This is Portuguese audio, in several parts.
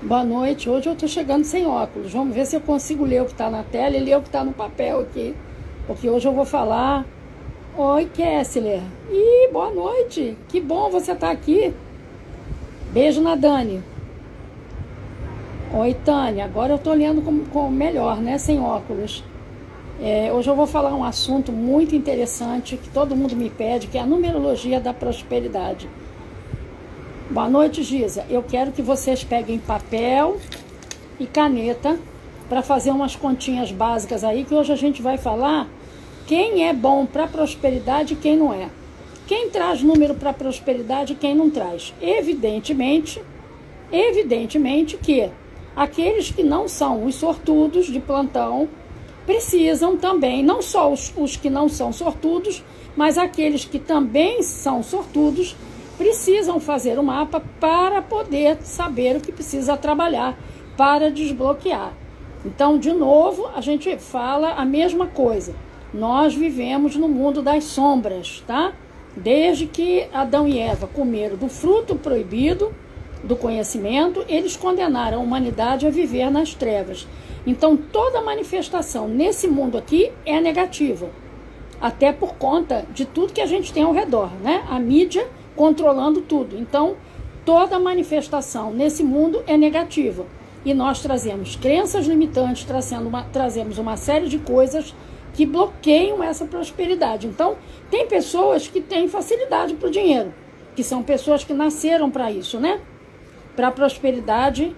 Boa noite. Hoje eu tô chegando sem óculos. Vamos ver se eu consigo ler o que tá na tela e ler o que tá no papel aqui. Porque hoje eu vou falar... Oi, Kessler. Ih, boa noite. Que bom você tá aqui. Beijo na Dani. Oi, Tânia. Agora eu tô lendo com melhor, né? Sem óculos. Hoje eu vou falar um assunto muito interessante que todo mundo me pede, que é a numerologia da prosperidade. Boa noite, Giza. Eu quero que vocês peguem papel e caneta para fazer umas continhas básicas aí, que hoje a gente vai falar quem é bom para prosperidade e quem não é. Quem traz número para prosperidade e quem não traz. Evidentemente que aqueles que não são os sortudos de plantão precisam também, não só os que não são sortudos, mas aqueles que também são sortudos precisam fazer o mapa para poder saber o que precisa trabalhar para desbloquear. Então, de novo, a gente fala a mesma coisa. Nós vivemos no mundo das sombras, tá? Desde que Adão e Eva comeram do fruto proibido do conhecimento, eles condenaram a humanidade a viver nas trevas. Então, toda manifestação nesse mundo aqui é negativa. Até por conta de tudo que a gente tem ao redor, né? A mídia controlando tudo. Então, toda manifestação nesse mundo é negativa. E nós trazemos crenças limitantes, trazemos uma série de coisas que bloqueiam essa prosperidade. Então, tem pessoas que têm facilidade para o dinheiro, que são pessoas que nasceram para isso, né? Para a prosperidade,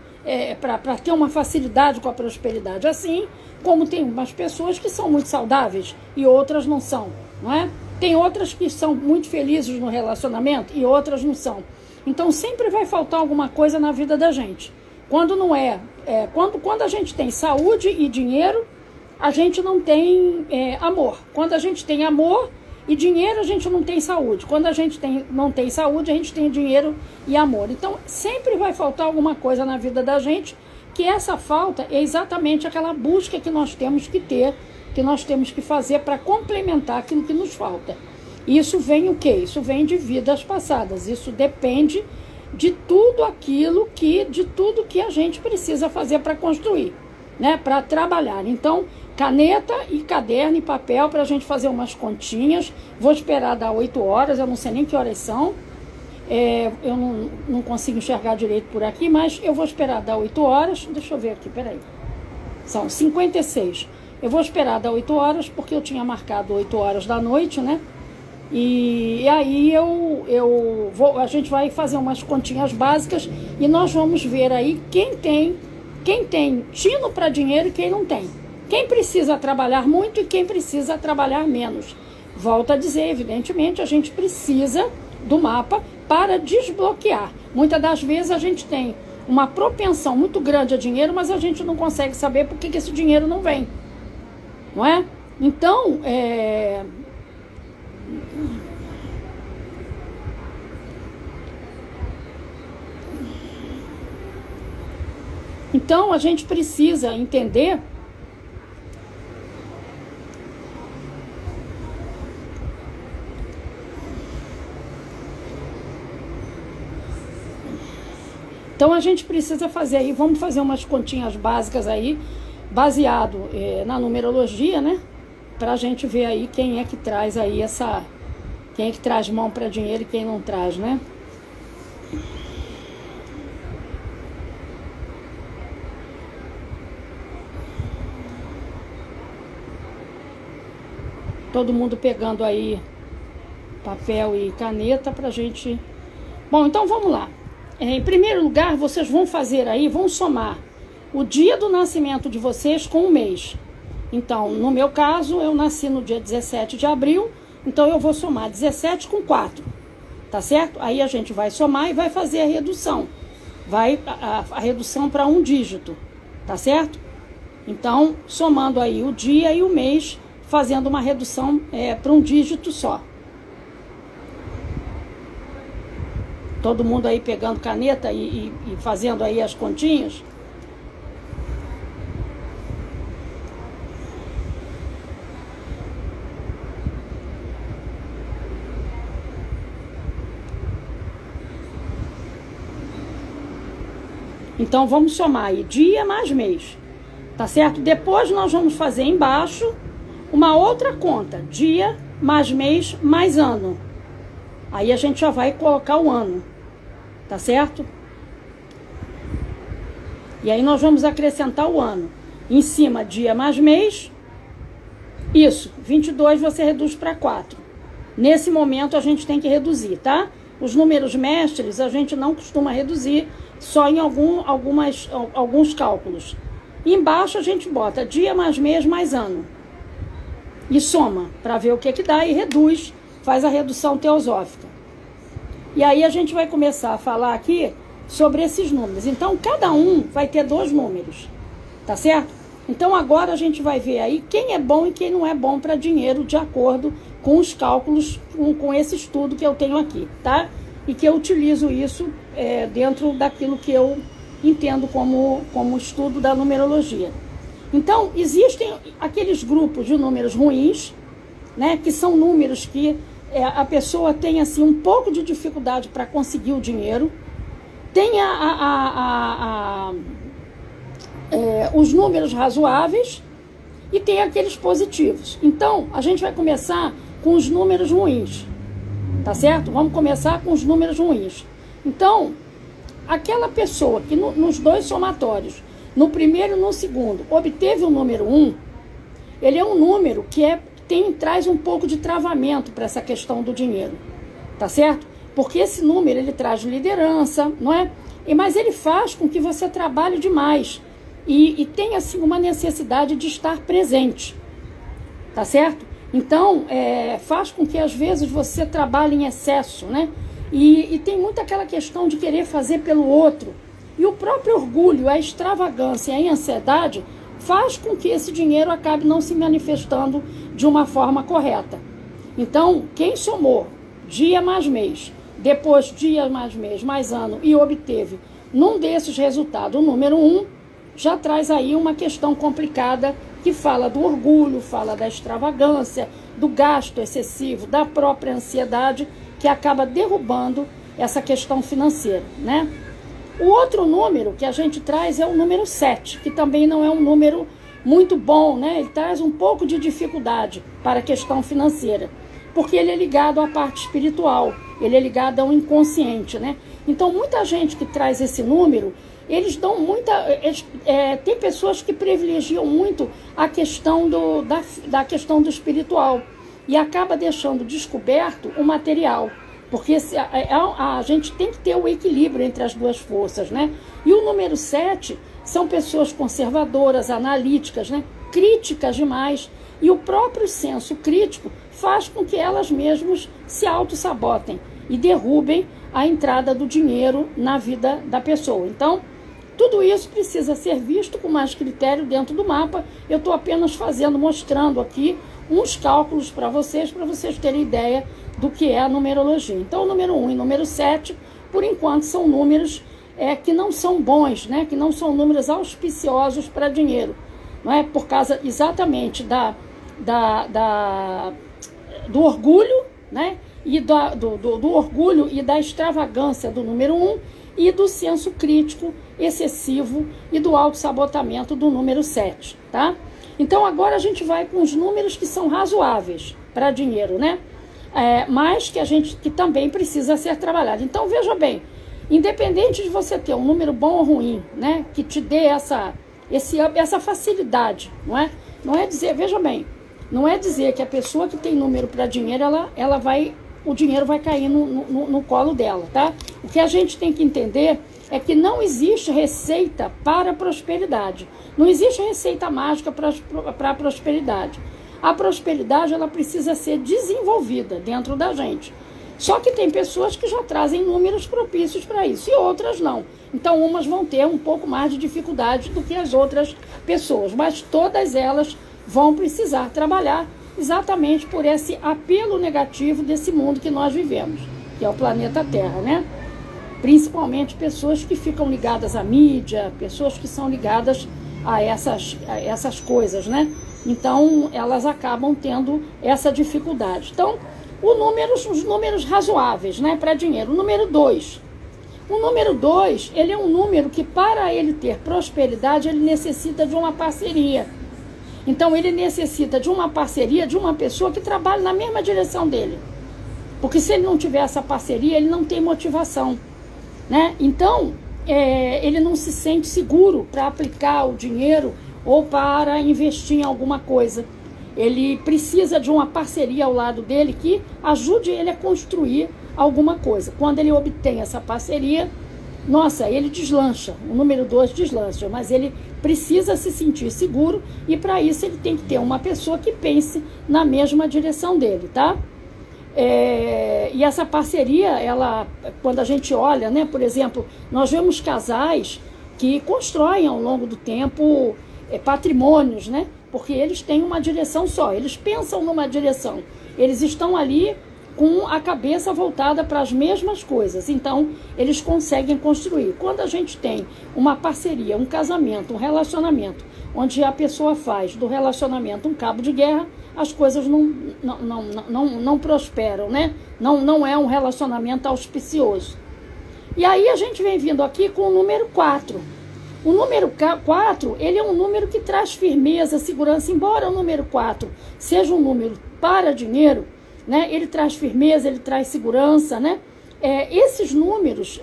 para ter uma facilidade com a prosperidade. Assim como tem umas pessoas que são muito saudáveis e outras não são, não é? Tem outras que são muito felizes no relacionamento e outras não são. Então sempre vai faltar alguma coisa na vida da gente. Quando não quando a gente tem saúde e dinheiro, a gente não tem amor. Quando a gente tem amor e dinheiro, a gente não tem saúde. Quando a gente não tem saúde, a gente tem dinheiro e amor. Então sempre vai faltar alguma coisa na vida da gente, que essa falta é exatamente aquela busca que nós temos que ter, que nós temos que fazer para complementar aquilo que nos falta. Isso vem o quê? Isso vem de vidas passadas. Isso depende de tudo que a gente precisa fazer para construir, né? Para trabalhar. Então, caneta e caderno e papel para a gente fazer umas continhas. Vou esperar dar 8 horas, eu não sei nem que horas são. Eu não consigo enxergar direito por aqui, mas eu vou esperar dar 8 horas. Deixa eu ver aqui, peraí. São 56. Eu vou esperar dar 8 horas, porque eu tinha marcado 8 horas da noite, né? E aí a gente vai fazer umas continhas básicas e nós vamos ver aí quem tem tino para dinheiro e quem não tem. Quem precisa trabalhar muito e quem precisa trabalhar menos. Volto a dizer, evidentemente, a gente precisa do mapa para desbloquear. Muitas das vezes a gente tem uma propensão muito grande a dinheiro, mas a gente não consegue saber por que esse dinheiro não vem. Não é? Então, a gente precisa entender fazer aí, vamos fazer umas continhas básicas aí, baseado na numerologia, né? Pra gente ver aí quem é que traz aí quem é que traz mão para dinheiro e quem não traz, né? Todo mundo pegando aí papel e caneta pra gente... Bom, então vamos lá. Em primeiro lugar, vocês vão fazer aí, vão somar o dia do nascimento de vocês com o mês. Então, no meu caso, eu nasci no dia 17 de abril, então eu vou somar 17 com 4, tá certo? Aí a gente vai somar e vai fazer a redução. A redução para um dígito, tá certo? Então, somando aí o dia e o mês, fazendo uma redução para um dígito só. Todo mundo aí pegando caneta e fazendo aí as continhas. Então, vamos somar aí dia mais mês, tá certo? Depois nós vamos fazer embaixo uma outra conta, dia mais mês mais ano. Aí a gente já vai colocar o ano, tá certo? E aí nós vamos acrescentar o ano. Em cima, dia mais mês. Isso, 22 você reduz para 4. Nesse momento a gente tem que reduzir, tá? Os números mestres a gente não costuma reduzir, só em alguns cálculos. E embaixo a gente bota dia mais mês mais ano. E soma, para ver o que dá, e reduz, faz a redução teosófica. E aí a gente vai começar a falar aqui sobre esses números. Então, cada um vai ter 2 números, tá certo? Então, agora a gente vai ver aí quem é bom e quem não é bom para dinheiro, de acordo com os cálculos, com esse estudo que eu tenho aqui, tá? E que eu utilizo isso dentro daquilo que eu entendo como estudo da numerologia. Então, existem aqueles grupos de números ruins, né? Que são números que a pessoa tem, assim, um pouco de dificuldade para conseguir o dinheiro. Tem os números razoáveis e tem aqueles positivos. Então, a gente vai começar com os números ruins, tá certo? Vamos começar com os números ruins. Então, aquela pessoa que nos 2 somatórios, no primeiro e no segundo, obteve o número 1, ele é um número que traz um pouco de travamento para essa questão do dinheiro, tá certo? Porque esse número, ele traz liderança, não é? Mas ele faz com que você trabalhe demais e tenha, assim, uma necessidade de estar presente, tá certo? Então, faz com que, às vezes, você trabalhe em excesso, né? E tem muito aquela questão de querer fazer pelo outro. E o próprio orgulho, a extravagância e a ansiedade faz com que esse dinheiro acabe não se manifestando de uma forma correta. Então, quem somou dia mais mês, depois dia mais mês mais ano e obteve num desses resultados o número 1, já traz aí uma questão complicada que fala do orgulho, fala da extravagância, do gasto excessivo, da própria ansiedade, que acaba derrubando essa questão financeira, né? O outro número que a gente traz é o número 7, que também não é um número muito bom, né? Ele traz um pouco de dificuldade para a questão financeira, porque ele é ligado à parte espiritual, ele é ligado ao inconsciente, né? Então, muita gente que traz esse número, eles dão tem pessoas que privilegiam muito a questão da questão do espiritual e acaba deixando descoberto o material. Porque a gente tem que ter o equilíbrio entre as duas forças, né? E o número 7 são pessoas conservadoras, analíticas, né? Críticas demais. E o próprio senso crítico faz com que elas mesmas se auto-sabotem e derrubem a entrada do dinheiro na vida da pessoa. Então, tudo isso precisa ser visto com mais critério dentro do mapa. Eu estou apenas mostrando aqui uns cálculos para vocês terem ideia do que é a numerologia. Então, o número 1 e o número 7, por enquanto, são números que não são bons, né? Que não são números auspiciosos para dinheiro. Não é? Por causa exatamente do orgulho, né? E do orgulho e da extravagância do número 1 e do senso crítico excessivo e do autossabotamento do número 7, tá? Então, agora a gente vai com os números que são razoáveis para dinheiro, né? Mas que também precisa ser trabalhado. Então, veja bem, independente de você ter um número bom ou ruim, né? Que te dê essa facilidade, não é? Não é dizer, veja bem, não é dizer que a pessoa que tem número para dinheiro, o dinheiro vai cair no colo dela, tá? O que a gente tem que entender é que não existe receita para a prosperidade. Não existe receita mágica para a prosperidade. A prosperidade, ela precisa ser desenvolvida dentro da gente. Só que tem pessoas que já trazem números propícios para isso e outras não. Então, umas vão ter um pouco mais de dificuldade do que as outras pessoas, mas todas elas vão precisar trabalhar exatamente por esse apelo negativo desse mundo que nós vivemos, que é o planeta Terra, né? Principalmente pessoas que ficam ligadas à mídia, pessoas que são ligadas a essas coisas, né? Então, elas acabam tendo essa dificuldade. Então, os números razoáveis, né, para dinheiro. O número 2. O número 2, ele é um número que, para ele ter prosperidade, ele necessita de uma parceria. Então, ele necessita de uma parceria de uma pessoa que trabalhe na mesma direção dele. Porque se ele não tiver essa parceria, ele não tem motivação, né? Então, ele não se sente seguro para aplicar o dinheiro ou para investir em alguma coisa. Ele precisa de uma parceria ao lado dele que ajude ele a construir alguma coisa. Quando ele obtém essa parceria, nossa, ele deslancha, o número 2 deslancha, mas ele precisa se sentir seguro e para isso ele tem que ter uma pessoa que pense na mesma direção dele, tá? E essa parceria, ela, quando a gente olha, né, por exemplo, nós vemos casais que constroem ao longo do tempo patrimônios, né? Porque eles têm uma direção só, eles pensam numa direção, eles estão ali com a cabeça voltada para as mesmas coisas, então eles conseguem construir. Quando a gente tem uma parceria, um casamento, um relacionamento, onde a pessoa faz do relacionamento um cabo de guerra, as coisas não prosperam, né? Não é um relacionamento auspicioso. E aí a gente vem vindo aqui com o número 4. O número 4, ele é um número que traz firmeza, segurança, embora o número 4 seja um número para dinheiro, né? Ele traz firmeza, ele traz segurança, né? Esses números,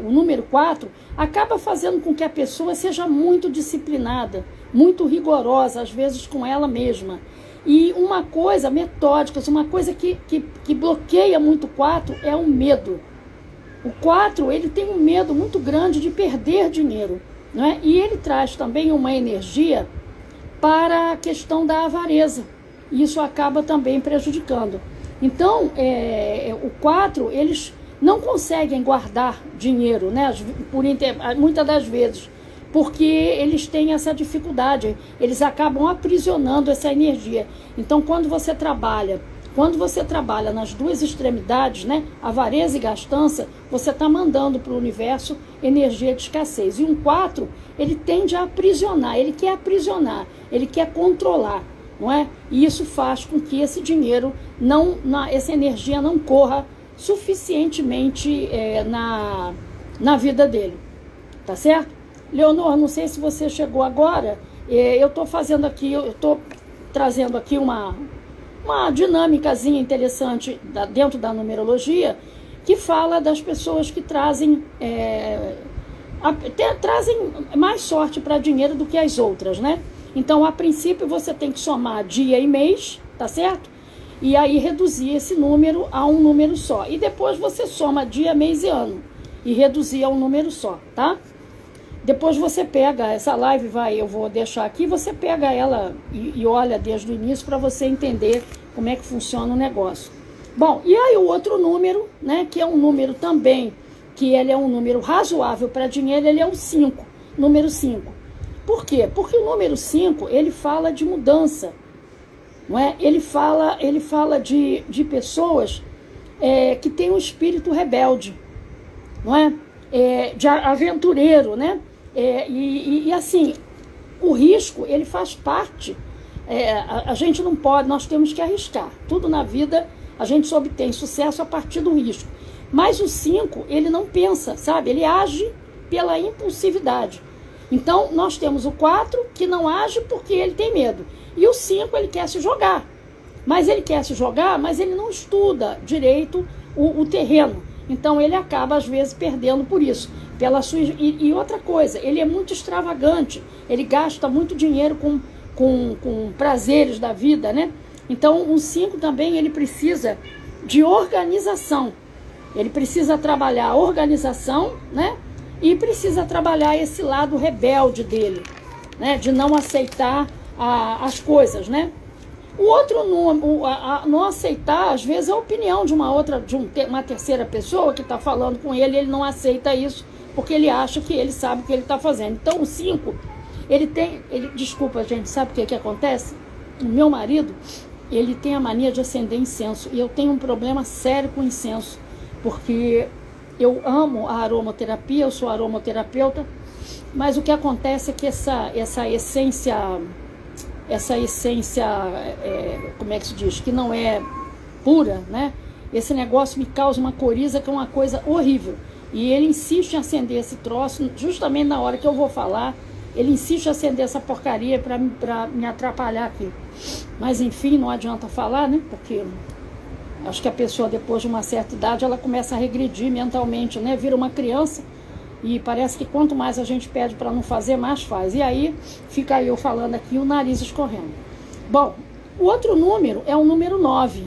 o número 4, acaba fazendo com que a pessoa seja muito disciplinada, muito rigorosa, às vezes com ela mesma. E uma coisa metódica, uma coisa que bloqueia muito o 4 é o medo. O 4, ele tem um medo muito grande de perder dinheiro, não é? E ele traz também uma energia para a questão da avareza. E isso acaba também prejudicando. Então, o 4, eles não conseguem guardar dinheiro, né? Muitas das vezes, porque eles têm essa dificuldade, eles acabam aprisionando essa energia. Então, quando você trabalha nas duas extremidades, né, avareza e gastança, você está mandando para o universo energia de escassez. E um 4, ele tende a aprisionar, ele quer controlar, não é? E isso faz com que esse dinheiro, essa energia não corra suficientemente na vida dele, tá certo? Leonor, não sei se você chegou agora, eu estou trazendo aqui uma dinâmicazinha interessante dentro da numerologia, que fala das pessoas que trazem mais sorte para dinheiro do que as outras, né? Então, a princípio, você tem que somar dia e mês, tá certo? E aí reduzir esse número a um número só. E depois você soma dia, mês e ano e reduzir a um número só, tá? Depois você pega essa live, eu vou deixar aqui, você pega ela e olha desde o início para você entender como é que funciona o negócio. Bom, e aí o outro número, né, que é um número também, que ele é um número razoável para dinheiro, ele é o 5, número 5. Por quê? Porque o número 5, ele fala de mudança, não é? Ele fala de pessoas que têm um espírito rebelde, não é? De aventureiro, né? E assim, o risco, ele faz parte. A gente não pode, nós temos que arriscar. Tudo na vida, a gente só obtém sucesso a partir do risco. Mas o 5, ele não pensa, sabe? Ele age pela impulsividade. Então, nós temos o 4, que não age porque ele tem medo. E o 5, ele quer se jogar. Mas ele não estuda direito o terreno. Então, ele acaba, às vezes, perdendo por isso. E outra coisa, ele é muito extravagante. Ele gasta muito dinheiro com prazeres da vida, né? Então, o 5 também, ele precisa de organização. Ele precisa trabalhar a organização, né? E precisa trabalhar esse lado rebelde dele, né? De não aceitar as coisas, né? O outro não aceitar, às vezes, a opinião de uma terceira pessoa que está falando com ele não aceita isso, porque ele acha que ele sabe o que ele está fazendo. Então, o 5, desculpa, gente, sabe o que acontece? O meu marido, ele tem a mania de acender incenso, e eu tenho um problema sério com incenso, porque eu amo a aromaterapia, eu sou aromaterapeuta, mas o que acontece é que essa essência, como é que se diz, que não é pura, né? Esse negócio me causa uma coriza que é uma coisa horrível. E ele insiste em acender esse troço, justamente na hora que eu vou falar, ele insiste em acender essa porcaria para me atrapalhar aqui. Mas enfim, não adianta falar, né? Porque acho que a pessoa, depois de uma certa idade, ela começa a regredir mentalmente, né? Vira uma criança e parece que quanto mais a gente pede para não fazer, mais faz. E aí fica eu falando aqui, o nariz escorrendo. Bom, o outro número é o número 9.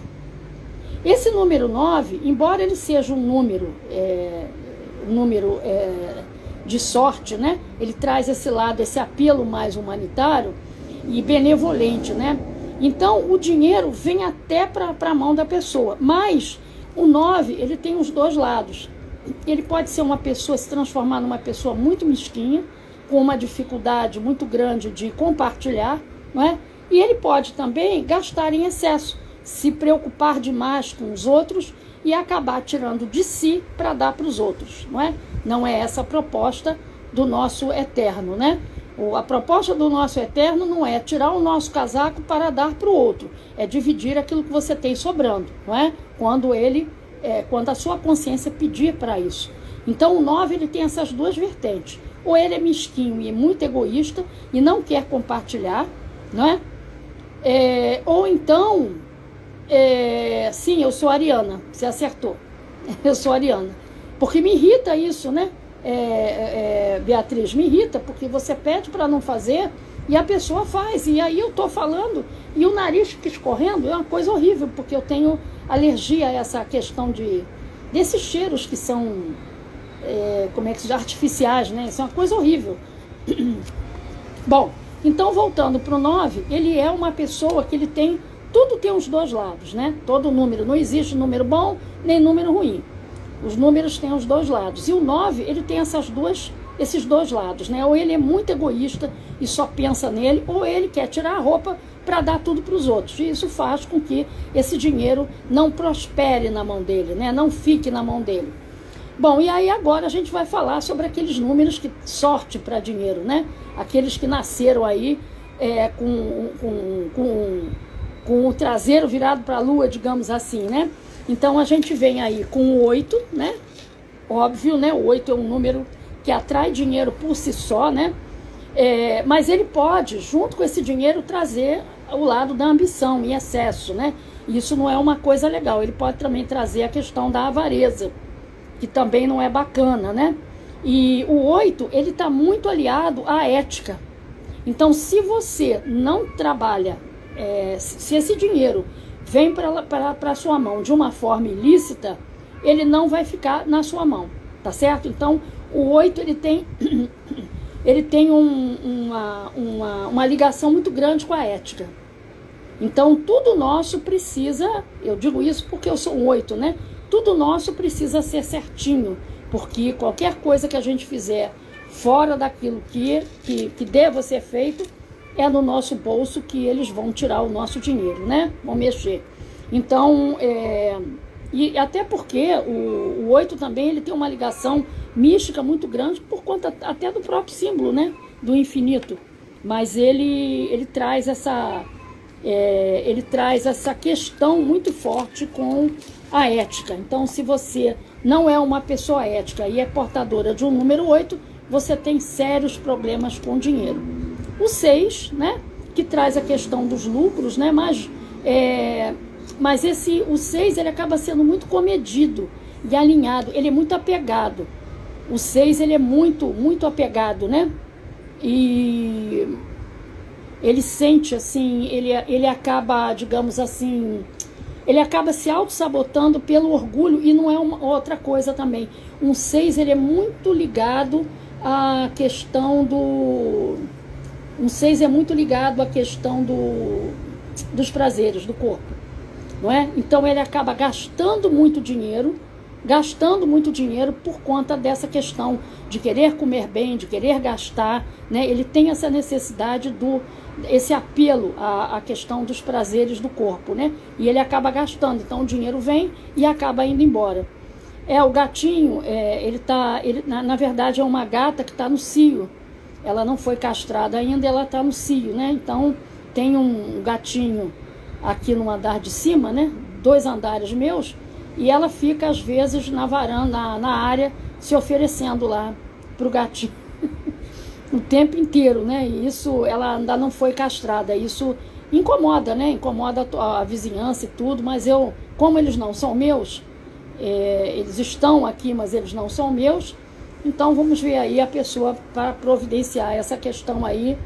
Esse número 9, embora ele seja um número de sorte, né? Ele traz esse lado, esse apelo mais humanitário e benevolente, né? Então, o dinheiro vem até para a mão da pessoa, mas o 9, ele tem os dois lados. Ele pode ser uma pessoa, se transformar numa pessoa muito mesquinha, com uma dificuldade muito grande de compartilhar, não é? E ele pode também gastar em excesso, se preocupar demais com os outros e acabar tirando de si para dar para os outros, não é? Não é essa a proposta do nosso eterno, né? A proposta do nosso eterno não é tirar o nosso casaco para dar para o outro, é dividir aquilo que você tem sobrando, não é? Quando a sua consciência pedir para isso. Então o 9, ele tem essas duas vertentes. Ou ele é mesquinho e muito egoísta e não quer compartilhar, não é? Ou então, sim, eu sou ariana, você acertou, eu sou ariana, porque me irrita isso, né? Beatriz, me irrita, porque você pede para não fazer e a pessoa faz, e aí eu estou falando e o nariz fica escorrendo, é uma coisa horrível, porque eu tenho alergia a essa questão desses cheiros que são, como é que se diz, artificiais, né? Isso é uma coisa horrível. Bom, então voltando para o 9, ele é uma pessoa que ele tem, tudo tem os dois lados, né? Todo número, não existe número bom nem número ruim. Os números têm os dois lados. E o 9, ele tem esses dois lados, né? Ou ele é muito egoísta e só pensa nele, ou ele quer tirar a roupa para dar tudo para os outros. E isso faz com que esse dinheiro não prospere na mão dele, né? Não fique na mão dele. Bom, e aí agora a gente vai falar sobre aqueles números que sorte para dinheiro, né? Aqueles que nasceram aí com o traseiro virado para a lua, digamos assim, né? Então a gente vem aí com o 8, né? Óbvio, né? O 8 é um número que atrai dinheiro por si só, né? Mas ele pode, junto com esse dinheiro, trazer o lado da ambição em excesso, né? Isso não é uma coisa legal. Ele pode também trazer a questão da avareza, que também não é bacana, né? E o 8, ele está muito aliado à ética. Então, se você não trabalha, se esse dinheiro vem para a sua mão de uma forma ilícita, ele não vai ficar na sua mão, tá certo? Então, o 8, ele tem uma ligação muito grande com a ética. Então, tudo nosso precisa, eu digo isso porque eu sou um 8, né? Tudo nosso precisa ser certinho, porque qualquer coisa que a gente fizer fora daquilo que deva ser feito, é no nosso bolso que eles vão tirar o nosso dinheiro, né? Vão mexer. Então, e até porque o 8 também, ele tem uma ligação mística muito grande por conta até do próprio símbolo, né? Do infinito. Mas ele traz essa questão muito forte com a ética. Então, se você não é uma pessoa ética e é portadora de um número 8, você tem sérios problemas com dinheiro. O 6, né, que traz a questão dos lucros, né, mas o 6, ele acaba sendo muito comedido e alinhado, ele é muito apegado. O 6, ele é muito, muito apegado, né, e ele sente assim, ele acaba, digamos assim, ele acaba se auto-sabotando pelo orgulho, e não é uma outra coisa também. Um 6, ele é muito ligado à questão do... Um 6 é muito ligado à questão dos prazeres do corpo, não é? Então ele acaba gastando muito dinheiro por conta dessa questão de querer comer bem, de querer gastar, né? Ele tem essa necessidade esse apelo à questão dos prazeres do corpo, né? E ele acaba gastando, então o dinheiro vem e acaba indo embora. O gatinho, na verdade é uma gata que está no cio, ela não foi castrada ainda, ela está no cio, né? Então tem um gatinho aqui no andar de cima, né? 2 andares meus, e ela fica às vezes na varanda, na área, se oferecendo lá pro gatinho o tempo inteiro, né? E isso, ela ainda não foi castrada. Isso incomoda, né? Incomoda a vizinhança e tudo, mas eu, como eles não são meus, eles estão aqui, mas eles não são meus, então vamos ver aí a pessoa para providenciar essa questão aí,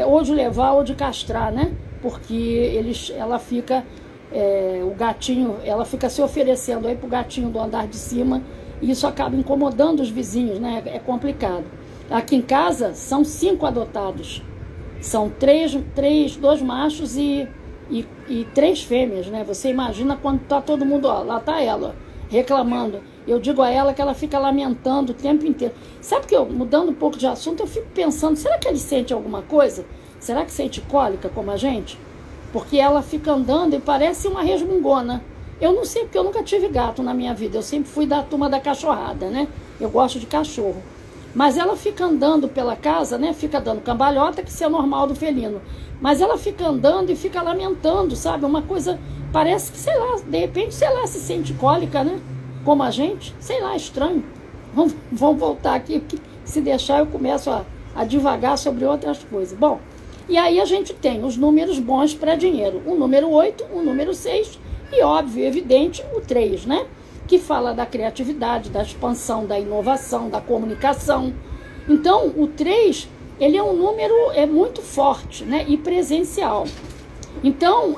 ou de levar ou de castrar, né? Porque ela fica, o gatinho, ela fica se oferecendo aí pro gatinho do andar de cima, e isso acaba incomodando os vizinhos, né? É complicado. Aqui em casa são 5 adotados, são 2 machos e 3 fêmeas, né? Você imagina quando tá todo mundo, ó, lá tá ela, reclamando. Eu digo a ela que ela fica lamentando o tempo inteiro. Sabe que mudando um pouco de assunto, eu fico pensando, será que ele sente alguma coisa? Será que sente cólica como a gente? Porque ela fica andando e parece uma resmungona. Eu não sei, porque eu nunca tive gato na minha vida, eu sempre fui da turma da cachorrada, né? Eu gosto de cachorro. Mas ela fica andando pela casa, né? Fica dando cambalhota, que isso é normal do felino. Mas ela fica andando e fica lamentando, sabe? Uma coisa, parece que, sei lá, de repente, sei lá, se sente cólica, né? Como a gente, sei lá, estranho. Vamos voltar aqui, porque se deixar eu começo a divagar sobre outras coisas. Bom, e aí a gente tem os números bons para dinheiro. O número 8, o número 6 e, óbvio, evidente, o 3, né? Que fala da criatividade, da expansão, da inovação, da comunicação. Então, o 3, ele é um número muito forte, né, e presencial. Então,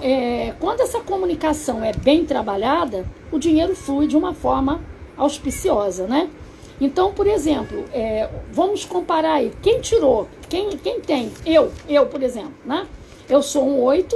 quando essa comunicação é bem trabalhada, o dinheiro flui de uma forma auspiciosa, né? Então, por exemplo, vamos comparar aí, quem tirou, quem tem, eu, por exemplo, né? Eu sou um 8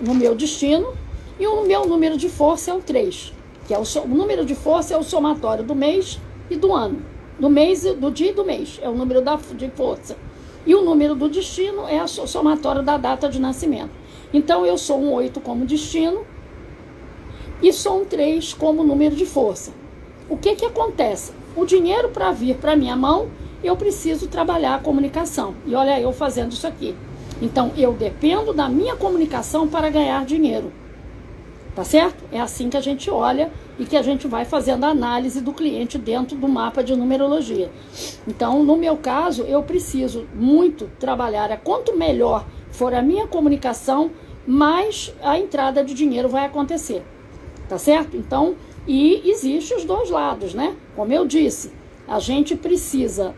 no meu destino, e o meu número de força é o 3, que é o número de força é o somatório do mês e do ano. Do mês, do dia e do mês, é o número de força. E o número do destino é o somatório da data de nascimento. Então, eu sou um 8 como destino e sou um 3 como número de força. O que acontece? O dinheiro para vir para minha mão, eu preciso trabalhar a comunicação. E olha eu fazendo isso aqui. Então, eu dependo da minha comunicação para ganhar dinheiro. Tá certo? É assim que a gente olha e que a gente vai fazendo a análise do cliente dentro do mapa de numerologia. Então, no meu caso, eu preciso muito trabalhar. Quanto melhor for a minha comunicação, mais a entrada de dinheiro vai acontecer. Tá certo? Então, e existe os dois lados, né? Como eu disse, a gente precisa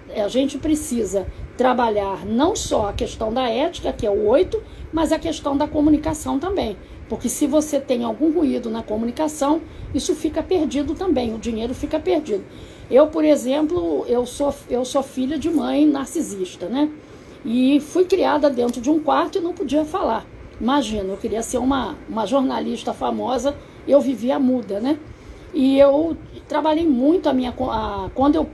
trabalhar não só a questão da ética, que é o 8, mas a questão da comunicação também. Porque se você tem algum ruído na comunicação, isso fica perdido também, o dinheiro fica perdido. Eu, por exemplo, eu sou filha de mãe narcisista, né? E fui criada dentro de um quarto e não podia falar. Imagina, eu queria ser uma jornalista famosa, eu vivia muda, né? E eu trabalhei muito quando eu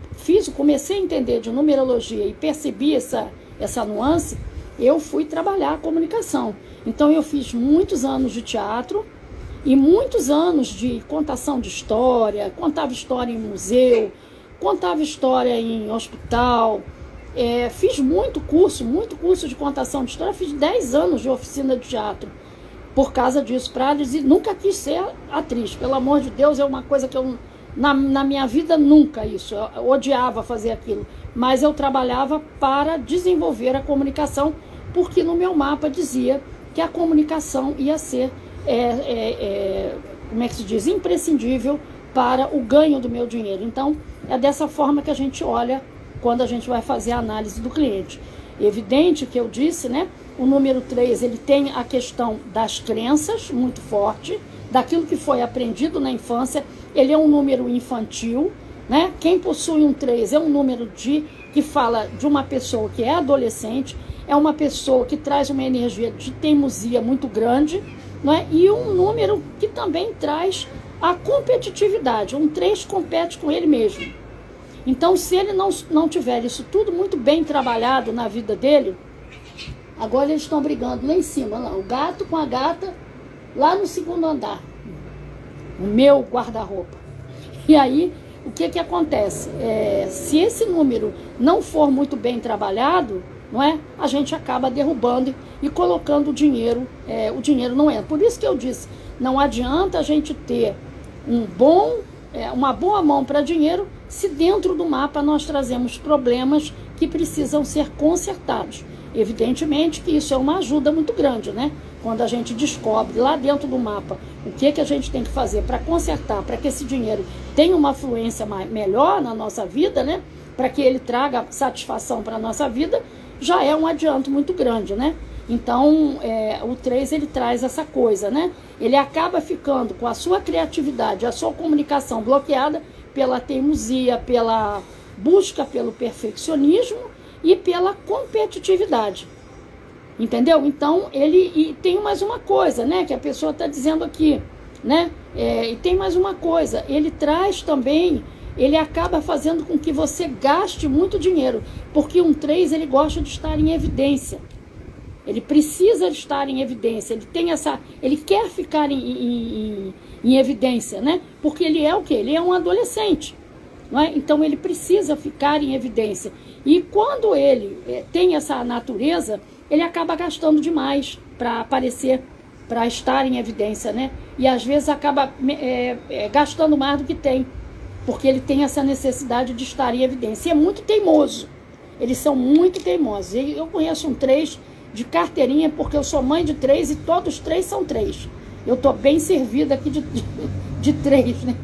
comecei a entender de numerologia e percebi essa nuance, eu fui trabalhar a comunicação. Então, eu fiz muitos anos de teatro e muitos anos de contação de história, contava história em museu, contava história em hospital, fiz muito curso de contação de história, fiz 10 anos de oficina de teatro por causa disso, nunca quis ser atriz, pelo amor de Deus, é uma coisa que eu, na minha vida, nunca isso, eu odiava fazer aquilo, mas eu trabalhava para desenvolver a comunicação, porque no meu mapa dizia que a comunicação ia ser, como é que se diz, imprescindível para o ganho do meu dinheiro. Então, é dessa forma que a gente olha quando a gente vai fazer a análise do cliente. Evidente que eu disse, né? O número 3, ele tem a questão das crenças muito forte, daquilo que foi aprendido na infância. Ele é um número infantil, né? Quem possui um 3 é um número que fala de uma pessoa que é adolescente, é uma pessoa que traz uma energia de teimosia muito grande, né? E um número que também traz a competitividade. Um 3 compete com ele mesmo. Então, se ele não tiver isso tudo muito bem trabalhado na vida dele, agora eles estão brigando lá em cima, lá, o gato com a gata, lá no segundo andar, o meu guarda-roupa. E aí, o que acontece? Se esse número não for muito bem trabalhado, não é? A gente acaba derrubando e colocando o dinheiro não entra. Por isso que eu disse, não adianta a gente ter um bom uma boa mão para dinheiro se dentro do mapa nós trazemos problemas que precisam ser consertados. Evidentemente que isso é uma ajuda muito grande, né? Quando a gente descobre lá dentro do mapa o que a gente tem que fazer para consertar, para que esse dinheiro tenha uma fluência melhor na nossa vida, né? Para que ele traga satisfação para a nossa vida, já é um adianto muito grande, né? Então, o 3 ele traz essa coisa, né? Ele acaba ficando com a sua criatividade, a sua comunicação bloqueada pela teimosia, pela busca pelo perfeccionismo e pela competitividade. Entendeu? Então, e tem mais uma coisa, né? Que a pessoa está dizendo aqui, né? E tem mais uma coisa, ele traz também, ele acaba fazendo com que você gaste muito dinheiro, porque um 3 ele gosta de estar em evidência. Ele precisa estar em evidência, ele quer ficar em evidência, né? Porque ele é o quê? Ele é um adolescente, não é? Então ele precisa ficar em evidência. E quando ele tem essa natureza, ele acaba gastando demais para aparecer, para estar em evidência, né? E às vezes acaba gastando mais do que tem, porque ele tem essa necessidade de estar em evidência. E é muito teimoso, eles são muito teimosos. E eu conheço um 3 de carteirinha, porque eu sou mãe de 3 e todos 3 são 3. Eu tô bem servida aqui de 3, né?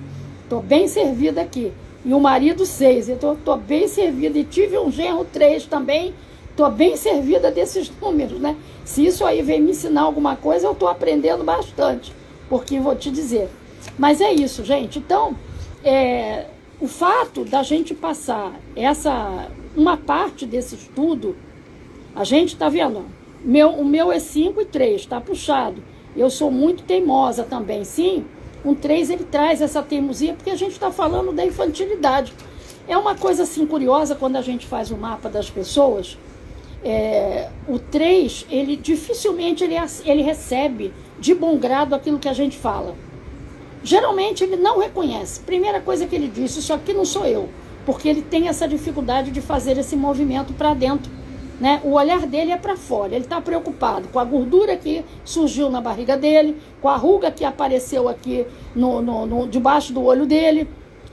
Tô bem servida aqui. E o marido 6, então eu tô bem servida. E tive um genro 3 também, tô bem servida desses números, né? Se isso aí vem me ensinar alguma coisa, eu tô aprendendo bastante, porque vou te dizer. Mas é isso, gente. Então, o fato da gente passar uma parte desse estudo, a gente tá vendo, o meu é 5 e 3, tá puxado. Eu sou muito teimosa também, sim. Um 3 ele traz essa teimosia, porque a gente está falando da infantilidade. É uma coisa assim curiosa quando a gente faz o mapa das pessoas. O 3, ele dificilmente ele recebe de bom grado aquilo que a gente fala. Geralmente ele não reconhece. Primeira coisa que ele diz, isso aqui não sou eu, porque ele tem essa dificuldade de fazer esse movimento para dentro, né? O olhar dele é para fora, ele está preocupado com a gordura que surgiu na barriga dele, com a ruga que apareceu aqui debaixo do olho dele.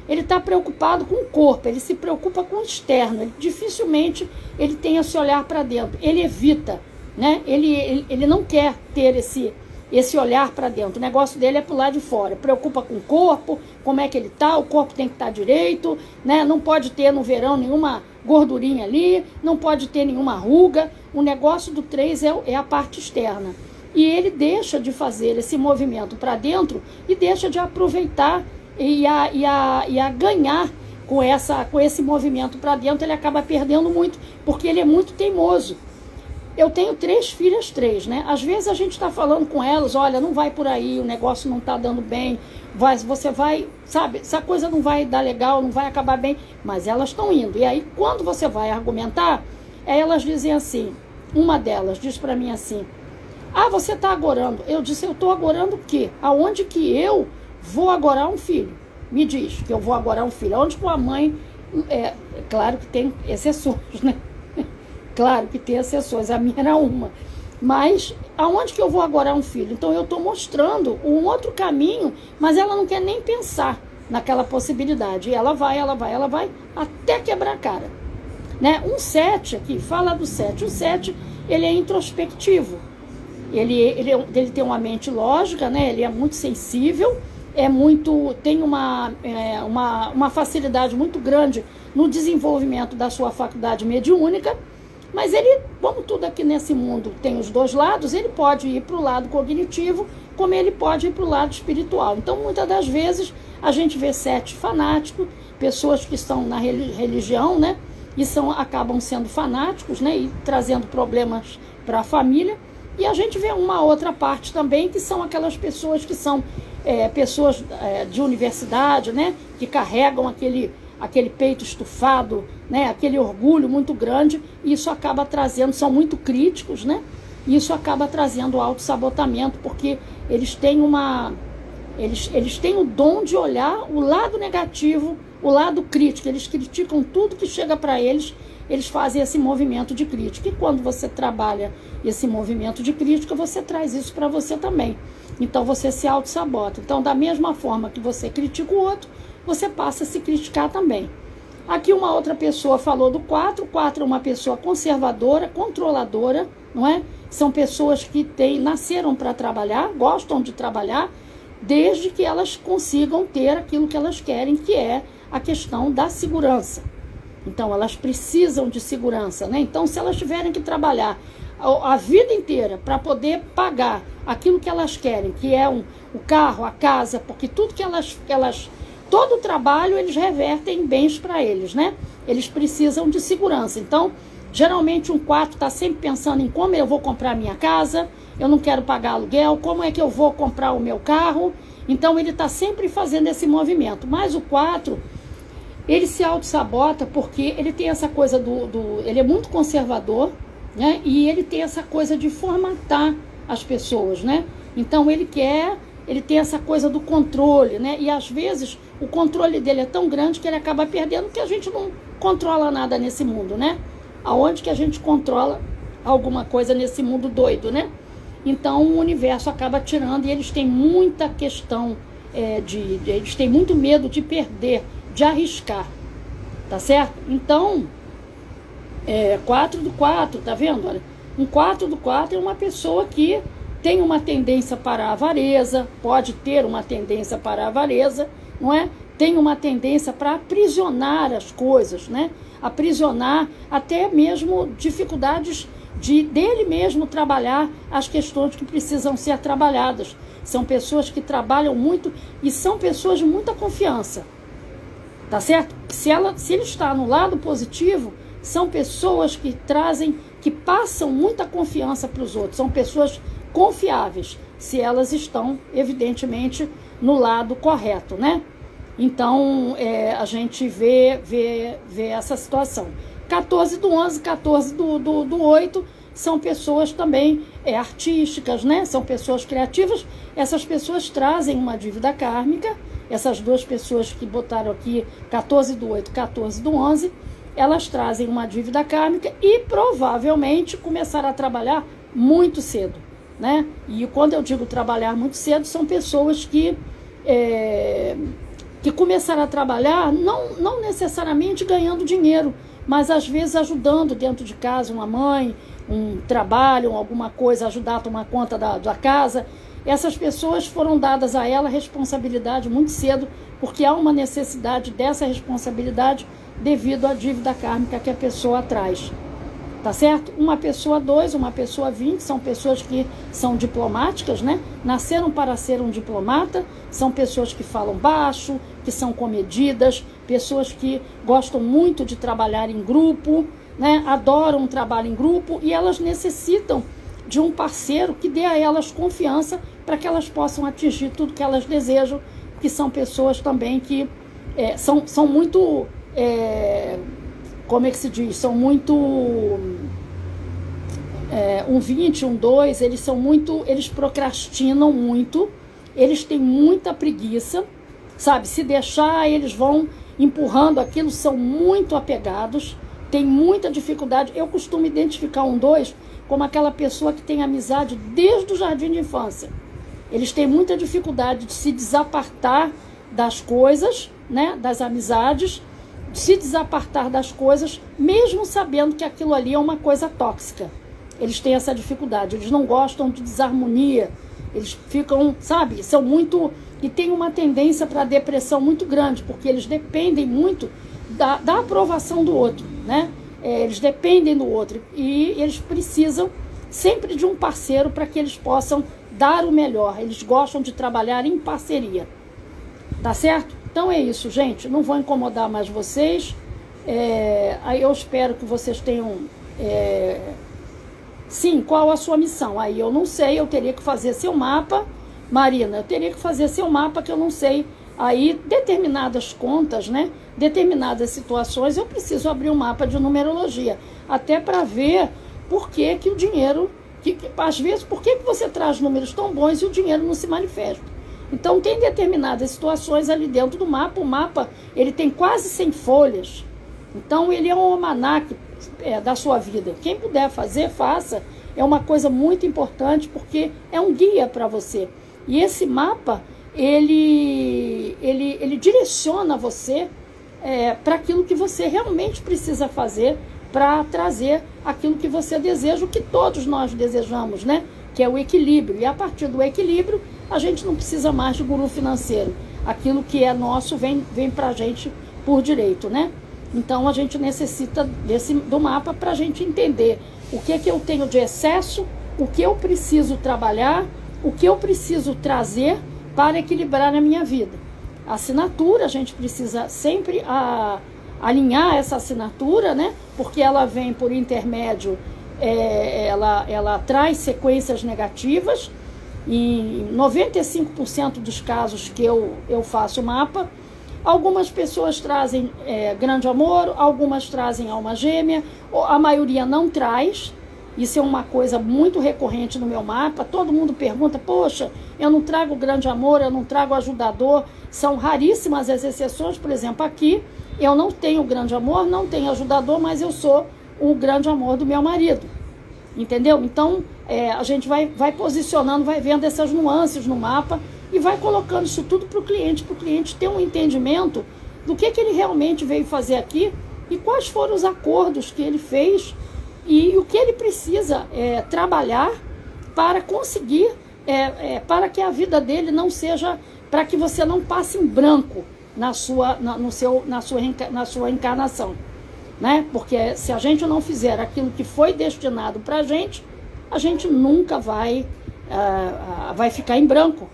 Ele está preocupado com o corpo, ele se preocupa com o externo, dificilmente ele tem esse olhar para dentro, ele evita, né? Ele não quer ter esse olhar para dentro, o negócio dele é pro lado de fora, preocupa com o corpo, como é que ele tá, o corpo tem que estar direito, né? Não pode ter no verão nenhuma gordurinha ali, não pode ter nenhuma ruga. O negócio do 3 é a parte externa, e ele deixa de fazer esse movimento para dentro e deixa de aproveitar e a ganhar com esse movimento para dentro. Ele acaba perdendo muito, porque ele é muito teimoso. Eu tenho 3 filhas 3, né? Às vezes a gente está falando com elas, olha, não vai por aí, o negócio não está dando bem, você vai, sabe, essa coisa não vai dar legal, não vai acabar bem, mas elas estão indo. E aí, quando você vai argumentar, elas dizem assim, uma delas diz para mim assim, você está agorando. Eu disse, eu estou agorando o quê? Aonde que eu vou agorar um filho? Me diz que eu vou agorar um filho. Aonde que uma mãe, claro que tem exceções, né? Claro que tem exceções, a minha era uma. Mas aonde que eu vou agorar um filho? Então eu estou mostrando um outro caminho, mas ela não quer nem pensar naquela possibilidade. E ela vai, até quebrar a cara. Né? Um 7 aqui, fala do 7. O 7, ele é introspectivo. Ele tem uma mente lógica, né? Ele é muito sensível, tem uma facilidade muito grande no desenvolvimento da sua faculdade mediúnica. Mas ele, como tudo aqui nesse mundo tem os dois lados, ele pode ir para o lado cognitivo, como ele pode ir para o lado espiritual. Então, muitas das vezes, a gente vê 7 fanáticos, pessoas que estão na religião, né? E acabam sendo fanáticos, né? E trazendo problemas para a família. E a gente vê uma outra parte também, que são aquelas pessoas que são pessoas de universidade, né? Que carregam aquele peito estufado, né? Aquele orgulho muito grande, e isso acaba trazendo, são muito críticos, né? E isso acaba trazendo autossabotamento, porque eles têm eles têm o dom de olhar o lado negativo, o lado crítico, eles criticam tudo que chega para eles fazem esse movimento de crítica, e quando você trabalha esse movimento de crítica, você traz isso para você também, então você se autossabota. Então, da mesma forma que você critica o outro, você passa a se criticar também. Aqui uma outra pessoa falou do 4. O 4 é uma pessoa conservadora, controladora, não é? São pessoas que nasceram para trabalhar, gostam de trabalhar, desde que elas consigam ter aquilo que elas querem, que é a questão da segurança. Então, elas precisam de segurança, né? Então, se elas tiverem que trabalhar a vida inteira para poder pagar aquilo que elas querem, que é o carro, a casa, porque tudo que todo o trabalho eles revertem em bens para eles, né? Eles precisam de segurança. Então, geralmente um 4 está sempre pensando em como eu vou comprar minha casa, eu não quero pagar aluguel, como é que eu vou comprar o meu carro. Então, ele está sempre fazendo esse movimento. Mas o 4, ele se auto-sabota porque ele tem essa coisa ele é muito conservador, né? E ele tem essa coisa de formatar as pessoas, né? Então, ele tem essa coisa do controle, né? E às vezes o controle dele é tão grande que ele acaba perdendo, porque a gente não controla nada nesse mundo, né? Aonde que a gente controla alguma coisa nesse mundo doido, né? Então o universo acaba tirando e eles têm muita questão, eles têm muito medo de perder, de arriscar, tá certo? Então, 4 do 4, tá vendo? Olha, um 4 do 4 é uma pessoa que tem uma tendência para a avareza, pode ter uma tendência para a avareza, não é? Tem uma tendência para aprisionar as coisas, né? Aprisionar até mesmo dificuldades dele mesmo trabalhar as questões que precisam ser trabalhadas. São pessoas que trabalham muito e são pessoas de muita confiança, tá certo? Se ele está no lado positivo, são pessoas que passam muita confiança para os outros, são pessoas confiáveis, se elas estão, evidentemente, no lado correto, né? Então, a gente vê essa situação. 14 do 11, 14 do 8, são pessoas também artísticas, né? São pessoas criativas. Essas pessoas trazem uma dívida kármica. Essas duas pessoas que botaram aqui 14 do 8, 14 do 11, elas trazem uma dívida kármica e provavelmente começaram a trabalhar muito cedo, né? E quando eu digo trabalhar muito cedo, são pessoas que começaram a trabalhar não necessariamente ganhando dinheiro, mas às vezes ajudando dentro de casa uma mãe, um trabalho, alguma coisa, ajudar a tomar conta da casa. Essas pessoas foram dadas a ela responsabilidade muito cedo, porque há uma necessidade dessa responsabilidade devido à dívida kármica que a pessoa traz. Tá certo? Uma pessoa 2, uma pessoa 20, são pessoas que são diplomáticas, né? Nasceram para ser um diplomata, são pessoas que falam baixo, que são comedidas, pessoas que gostam muito de trabalhar em grupo, né? Adoram um trabalho em grupo e elas necessitam de um parceiro que dê a elas confiança para que elas possam atingir tudo que elas desejam, que são pessoas também que são muito... como é que se diz? São muito... um 20, um 2, eles procrastinam muito, eles têm muita preguiça, sabe? Se deixar, eles vão empurrando aquilo, são muito apegados, têm muita dificuldade. Eu costumo identificar um 2 como aquela pessoa que tem amizade desde o jardim de infância. Eles têm muita dificuldade de se desapartar das coisas, né? Das amizades, se desapartar das coisas, mesmo sabendo que aquilo ali é uma coisa tóxica. Eles têm essa dificuldade, eles não gostam de desarmonia, eles ficam, sabe, são muito... E tem uma tendência para depressão muito grande, porque eles dependem muito da aprovação do outro, né? Eles dependem do outro e eles precisam sempre de um parceiro para que eles possam dar o melhor. Eles gostam de trabalhar em parceria, tá certo? Então é isso, gente. Não vou incomodar mais vocês. Aí eu espero que vocês tenham... Sim, qual a sua missão? Aí eu não sei, eu teria que fazer seu mapa. Marina, eu teria que fazer seu mapa, que eu não sei. Aí, determinadas contas, né? Determinadas situações, eu preciso abrir um mapa de numerologia. Até para ver por que o dinheiro... às vezes, por que você traz números tão bons e o dinheiro não se manifesta? Então, tem determinadas situações ali dentro do mapa. O mapa, ele tem quase 100 folhas. Então, ele é um almanaque da sua vida. Quem puder fazer, faça. É uma coisa muito importante, porque é um guia para você. E esse mapa, ele direciona você para aquilo que você realmente precisa fazer para trazer aquilo que você deseja, o que todos nós desejamos, né? Que é o equilíbrio. E a partir do equilíbrio, a gente não precisa mais de guru financeiro. Aquilo que é nosso vem para a gente por direito, né? Então, a gente necessita do mapa para a gente entender o que é que eu tenho de excesso, o que eu preciso trabalhar, o que eu preciso trazer para equilibrar a minha vida. A assinatura, a gente precisa sempre alinhar essa assinatura, né? Porque ela vem por intermédio, ela traz sequências negativas. Em 95% dos casos que eu faço mapa, algumas pessoas trazem grande amor, algumas trazem alma gêmea, a maioria não traz. Isso é uma coisa muito recorrente no meu mapa. Todo mundo pergunta, poxa, eu não trago grande amor, eu não trago ajudador. São raríssimas as exceções. Por exemplo, aqui eu não tenho grande amor, não tenho ajudador, mas eu sou o grande amor do meu marido. Entendeu? Então, a gente vai posicionando, vai vendo essas nuances no mapa e vai colocando isso tudo para o cliente ter um entendimento do que ele realmente veio fazer aqui e quais foram os acordos que ele fez e o que ele precisa trabalhar para conseguir, para que a vida dele não seja, para que você não passe em branco na sua encarnação, né? Porque se a gente não fizer aquilo que foi destinado para a gente nunca vai ficar em branco.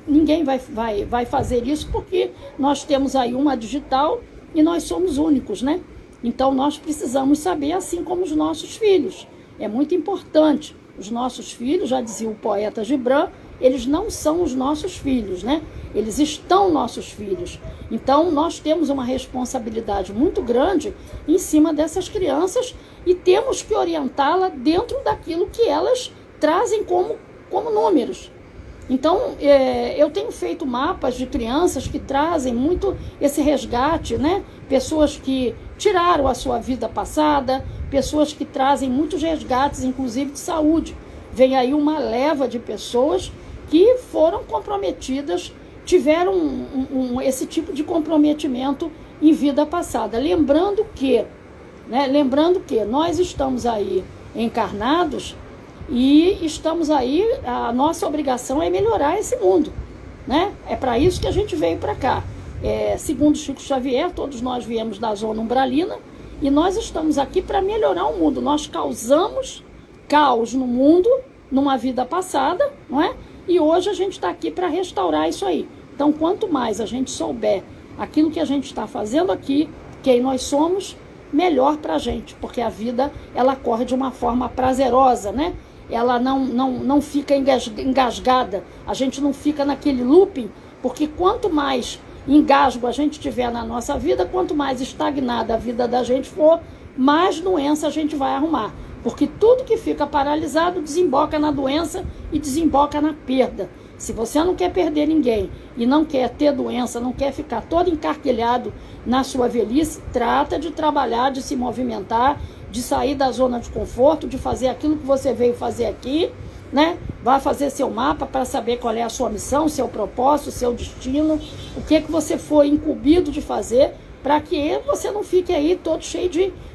Ninguém vai fazer isso, porque nós temos aí uma digital e nós somos únicos, né? Então, nós precisamos saber, assim como os nossos filhos. É muito importante. Os nossos filhos, já dizia o poeta Gibran, eles não são os nossos filhos, né? Eles estão nossos filhos. Então, nós temos uma responsabilidade muito grande em cima dessas crianças e temos que orientá-la dentro daquilo que elas trazem como números. Então, eu tenho feito mapas de crianças que trazem muito esse resgate, né? Pessoas que tiraram a sua vida passada, pessoas que trazem muitos resgates, inclusive de saúde. Vem aí uma leva de pessoas que foram comprometidas, tiveram esse tipo de comprometimento em vida passada. Lembrando que nós estamos aí encarnados e estamos aí, a nossa obrigação é melhorar esse mundo, né? É para isso que a gente veio para cá. Segundo Chico Xavier, todos nós viemos da zona umbralina e nós estamos aqui para melhorar o mundo. Nós causamos caos no mundo, numa vida passada, não é? E hoje a gente está aqui para restaurar isso aí. Então, quanto mais a gente souber aquilo que a gente está fazendo aqui, quem nós somos, melhor para a gente, porque a vida, ela corre de uma forma prazerosa, né? Ela não fica engasgada, a gente não fica naquele looping, porque quanto mais engasgo a gente tiver na nossa vida, quanto mais estagnada a vida da gente for, mais doença a gente vai arrumar, porque tudo que fica paralisado desemboca na doença e desemboca na perda. Se você não quer perder ninguém e não quer ter doença, não quer ficar todo encarquilhado na sua velhice, trata de trabalhar, de se movimentar, de sair da zona de conforto, de fazer aquilo que você veio fazer aqui, né? Vai fazer seu mapa para saber qual é a sua missão, seu propósito, seu destino, o que você foi incumbido de fazer, para que você não fique aí todo cheio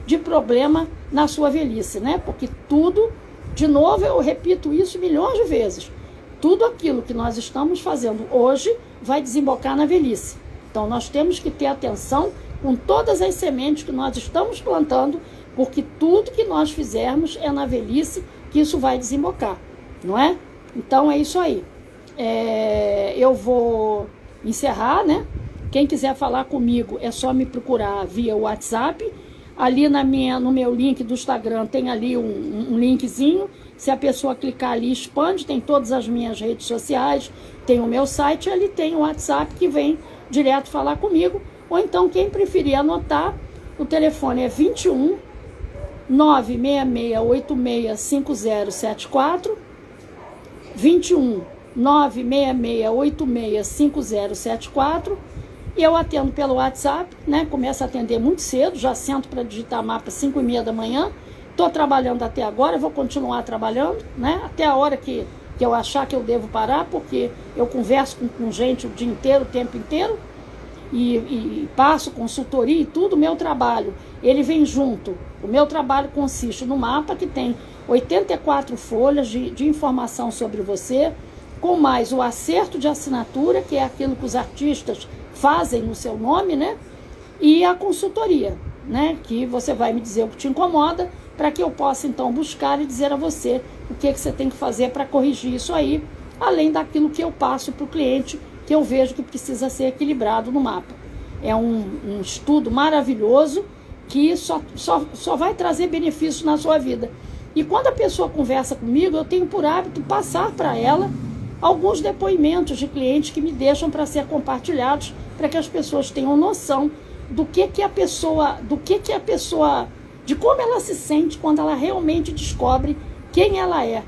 de problema na sua velhice, né? Porque tudo, de novo, eu repito isso milhões de vezes, tudo aquilo que nós estamos fazendo hoje vai desembocar na velhice. Então, nós temos que ter atenção com todas as sementes que nós estamos plantando, porque tudo que nós fizermos é na velhice que isso vai desembocar, não é? Então, é isso aí. Eu vou encerrar, né? Quem quiser falar comigo é só me procurar via WhatsApp. Ali no meu link do Instagram tem ali um linkzinho. Se a pessoa clicar ali, expande, tem todas as minhas redes sociais, tem o meu site, ali tem o WhatsApp que vem direto falar comigo. Ou então, quem preferir anotar, o telefone é 21 966865074, 21 966865074, e eu atendo pelo WhatsApp, né? Começo a atender muito cedo, já sento para digitar mapa às 5h30 da manhã. Estou trabalhando até agora, vou continuar trabalhando, né? Até a hora que que eu achar que eu devo parar, porque eu converso com gente o dia inteiro, o tempo inteiro, e passo consultoria e tudo. O meu trabalho, ele vem junto. O meu trabalho consiste no mapa que tem 84 folhas de informação sobre você, com mais o acerto de assinatura, que é aquilo que os artistas fazem no seu nome, né? E a consultoria, né? Que você vai me dizer o que te incomoda, para que eu possa então buscar e dizer a você o que você tem que fazer para corrigir isso aí, além daquilo que eu passo para o cliente, que eu vejo que precisa ser equilibrado no mapa. É um estudo maravilhoso que só vai trazer benefícios na sua vida. E quando a pessoa conversa comigo, eu tenho por hábito passar para ela alguns depoimentos de clientes que me deixam para ser compartilhados, para que as pessoas tenham noção de como ela se sente quando ela realmente descobre quem ela é,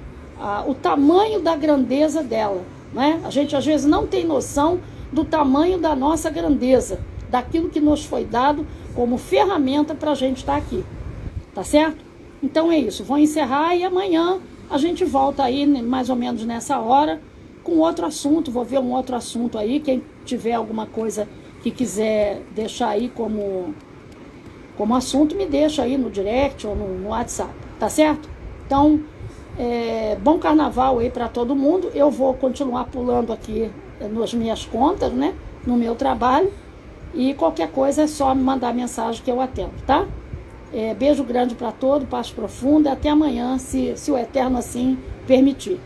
o tamanho da grandeza dela, né? A gente às vezes não tem noção do tamanho da nossa grandeza, daquilo que nos foi dado como ferramenta para a gente estar aqui, tá certo? Então é isso, vou encerrar e amanhã a gente volta aí mais ou menos nessa hora com outro assunto. Vou ver um outro assunto aí, quem tiver alguma coisa que quiser deixar aí como assunto, me deixa aí no direct ou no WhatsApp, tá certo? Então, bom carnaval aí para todo mundo. Eu vou continuar pulando aqui nas minhas contas, né? No meu trabalho. E qualquer coisa é só me mandar mensagem que eu atendo, tá? Beijo grande para todos, paz profunda. Até amanhã, se o Eterno assim permitir.